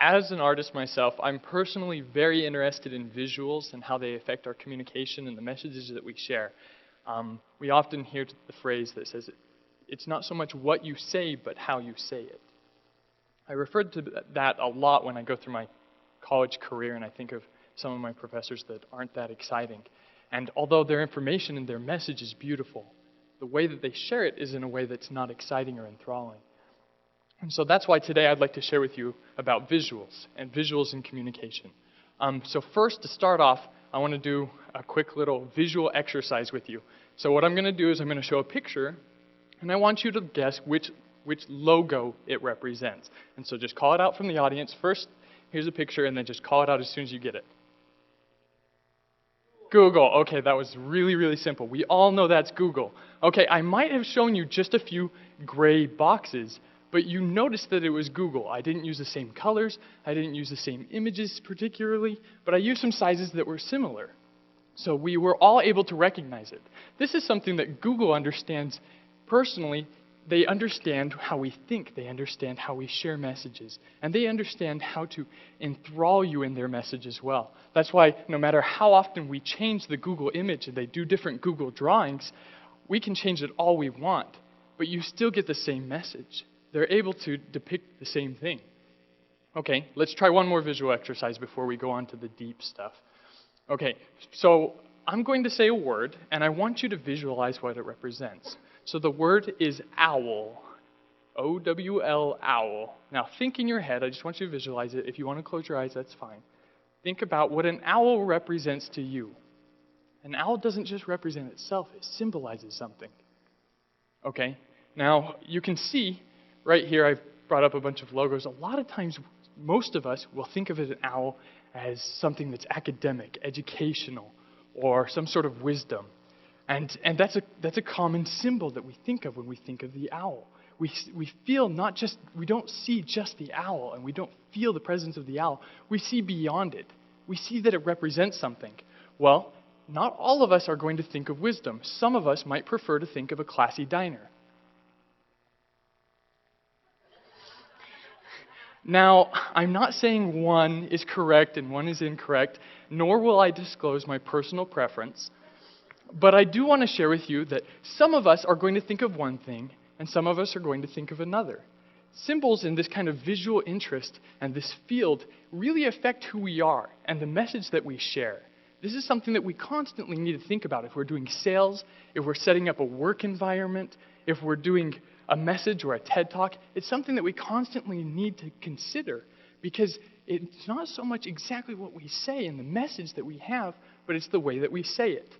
as an artist myself, I'm personally very interested in visuals and how they affect our communication and the messages that we share. We often hear the phrase that says, it's not so much what you say, but how you say it. I referred to that a lot when I go through my college career, and I think of some of my professors that aren't that exciting. And although their information and their message is beautiful, the way that they share it is in a way that's not exciting or enthralling. And so that's why today I'd like to share with you about visuals and visuals in communication. So first, to start off, I want to do a quick little visual exercise with you. So what I'm going to do is I'm going to show a picture, and I want you to guess which logo it represents. And so just call it out from the audience. First, here's a picture, and then just call it out as soon as you get it. Google. Okay, that was really, really simple. We all know that's Google. Okay, I might have shown you just a few gray boxes, but you noticed that it was Google. I didn't use the same colors, I didn't use the same images particularly, but I used some sizes that were similar. So we were all able to recognize it. This is something that Google understands personally. They understand how we think, they understand how we share messages, and they understand how to enthrall you in their message as well. That's why no matter how often we change the Google image and they do different Google drawings, we can change it all we want, but you still get the same message. They're able to depict the same thing. Okay, let's try one more visual exercise before we go on to the deep stuff. Okay, so I'm going to say a word, and I want you to visualize what it represents. So the word is owl. O-W-L, owl. Now think in your head, I just want you to visualize it. If you want to close your eyes, that's fine. Think about what an owl represents to you. An owl doesn't just represent itself, it symbolizes something. Okay, now you can see right here, I've brought up a bunch of logos. A lot of times, most of us will think of an owl as something that's academic, educational, or some sort of wisdom. And that's a common symbol that we think of when we think of the owl. We feel not just, we don't see just the owl, and we don't feel the presence of the owl. We see beyond it. We see that it represents something. Well, not all of us are going to think of wisdom. Some of us might prefer to think of a classy diner. Now, I'm not saying one is correct and one is incorrect, nor will I disclose my personal preference, but I do want to share with you that some of us are going to think of one thing, and some of us are going to think of another. Symbols in this kind of visual interest and this field really affect who we are and the message that we share. This is something that we constantly need to think about if we're doing sales, if we're setting up a work environment, if we're doing a message or a TED Talk. It's something that we constantly need to consider because it's not so much exactly what we say and the message that we have, but it's the way that we say it.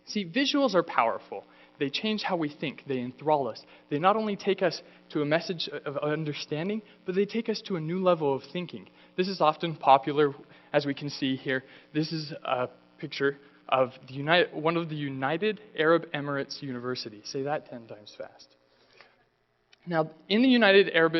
See, visuals are powerful. They change how we think. They enthrall us. They not only take us to a message of understanding, but they take us to a new level of thinking. This is often popular, as we can see here. This is a picture of one of the United Arab Emirates University. Say that 10 times fast. Now, in the United Arab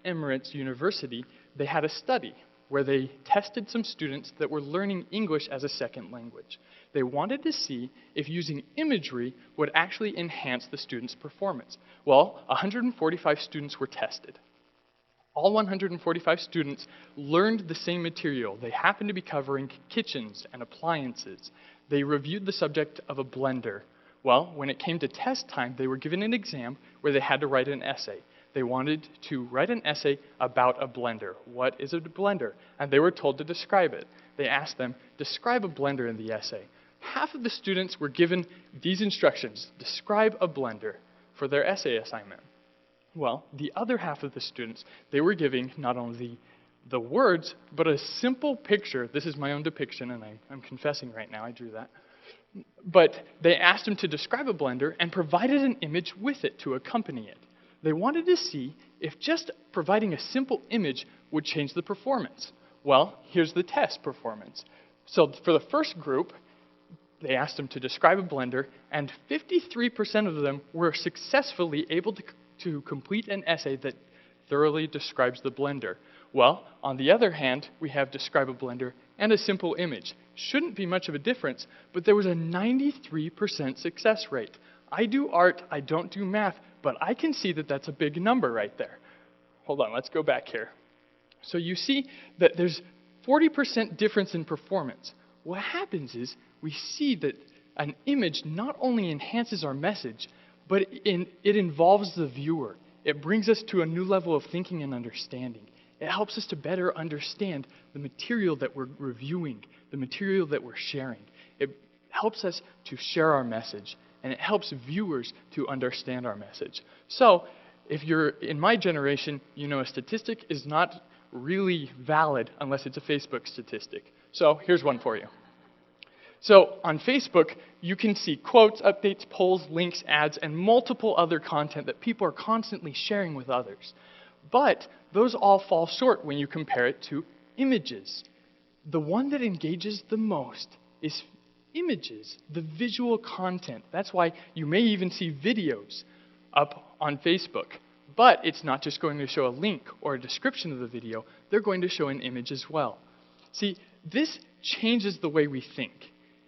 Emirates University, they had a study where they tested some students that were learning English as a second language. They wanted to see if using imagery would actually enhance the students' performance. Well, 145 students were tested. All 145 students learned the same material. They happened to be covering kitchens and appliances. They reviewed the subject of a blender. Well, when it came to test time, they were given an exam where they had to write an essay. They wanted to write an essay about a blender. What is a blender? And they were told to describe it. They asked them, describe a blender in the essay. Half of the students were given these instructions, describe a blender, for their essay assignment. Well, the other half of the students, they were giving not only the words, but a simple picture. This is my own depiction, and I'm confessing right now, I drew that. But they asked them to describe a blender and provided an image with it to accompany it. They wanted to see if just providing a simple image would change the performance. Well, here's the test performance. So for the first group, they asked them to describe a blender, and 53% of them were successfully able to complete an essay that thoroughly describes the blender. Well, on the other hand, we have describe a blender and a simple image. Shouldn't be much of a difference, but there was a 93% success rate. I do art, I don't do math, but I can see that that's a big number right there. Hold on, let's go back here. So you see that there's 40% difference in performance. What happens is we see that an image not only enhances our message, but it involves the viewer. It brings us to a new level of thinking and understanding. It helps us to better understand the material that we're reviewing, the material that we're sharing. It helps us to share our message, and it helps viewers to understand our message. So, if you're in my generation, you know a statistic is not really valid unless it's a Facebook statistic. So, here's one for you. So, on Facebook, you can see quotes, updates, polls, links, ads, and multiple other content that people are constantly sharing with others. But those all fall short when you compare it to images. The one that engages the most is images, the visual content. That's why you may even see videos up on Facebook. But it's not just going to show a link or a description of the video. They're going to show an image as well. See, this changes the way we think.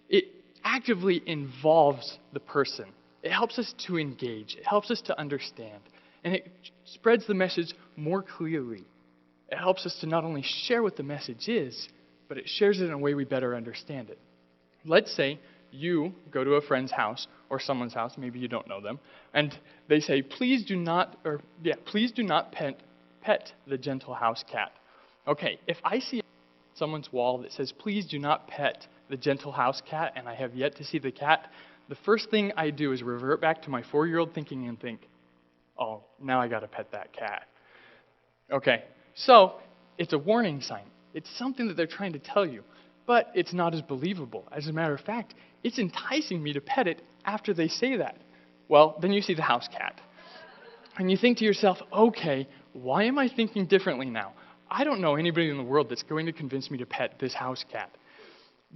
It actively involves the person. It helps us to engage. It helps us to understand. And it spreads the message more clearly. It helps us to not only share what the message is, but it shares it in a way we better understand it. Let's say you go to a friend's house or someone's house, maybe you don't know them, and they say, please do not pet the gentle house cat. Okay, if I see someone's wall that says, please do not pet the gentle house cat, and I have yet to see the cat, the first thing I do is revert back to my 4-year-old thinking and think, oh, now I got to pet that cat. Okay, so it's a warning sign. It's something that they're trying to tell you, but it's not as believable. As a matter of fact, it's enticing me to pet it after they say that. Well, then you see the house cat. And you think to yourself, okay, why am I thinking differently now? I don't know anybody in the world that's going to convince me to pet this house cat.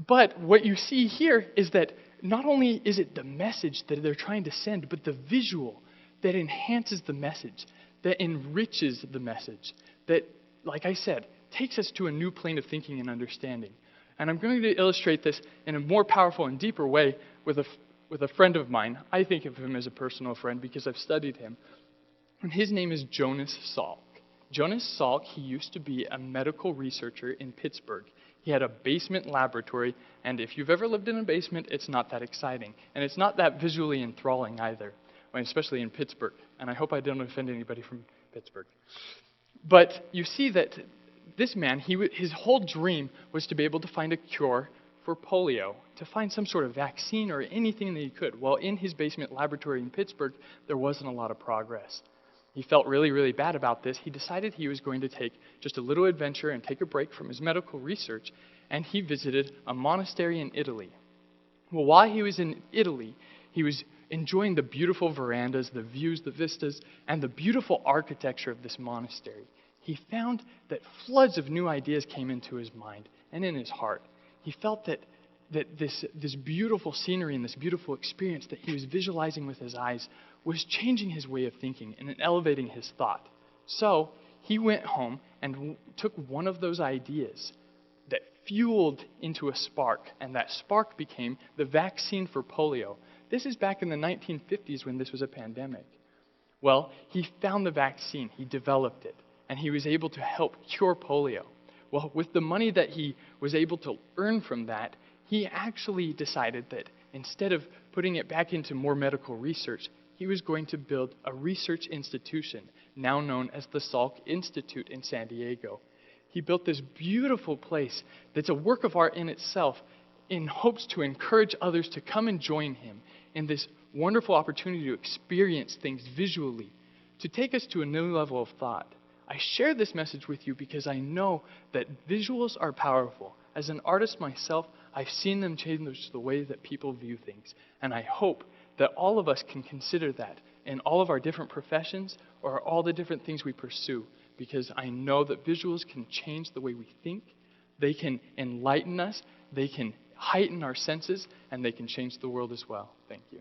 But what you see here is that not only is it the message that they're trying to send, but the visual that enhances the message, that enriches the message, that, like I said, takes us to a new plane of thinking and understanding. And I'm going to illustrate this in a more powerful and deeper way with a friend of mine. I think of him as a personal friend because I've studied him. And his name is Jonas Salk. Jonas Salk, he used to be a medical researcher in Pittsburgh. He had a basement laboratory, and if you've ever lived in a basement, it's not that exciting. And it's not that visually enthralling either, especially in Pittsburgh. And I hope I don't offend anybody from Pittsburgh. But you see that this man, his whole dream was to be able to find a cure for polio, to find some sort of vaccine or anything that he could. Well, in his basement laboratory in Pittsburgh, there wasn't a lot of progress. He felt really, really bad about this. He decided he was going to take just a little adventure and take a break from his medical research, and he visited a monastery in Italy. Well, while he was in Italy, he was enjoying the beautiful verandas, the views, the vistas, and the beautiful architecture of this monastery. He found that floods of new ideas came into his mind and in his heart. He felt that this beautiful scenery and this beautiful experience that he was visualizing with his eyes was changing his way of thinking and elevating his thought. So he went home and took one of those ideas that fueled into a spark, and that spark became the vaccine for polio. This is back in the 1950s when this was a pandemic. Well, he found the vaccine, he developed it, and he was able to help cure polio. Well, with the money that he was able to earn from that, he actually decided that instead of putting it back into more medical research, he was going to build a research institution, now known as the Salk Institute in San Diego. He built this beautiful place that's a work of art in itself in hopes to encourage others to come and join him in this wonderful opportunity to experience things visually, to take us to a new level of thought. I share this message with you because I know that visuals are powerful. As an artist myself, I've seen them change the way that people view things. And I hope that all of us can consider that in all of our different professions or all the different things we pursue, because I know that visuals can change the way we think, they can enlighten us, they can heighten our senses, and they can change the world as well. Thank you.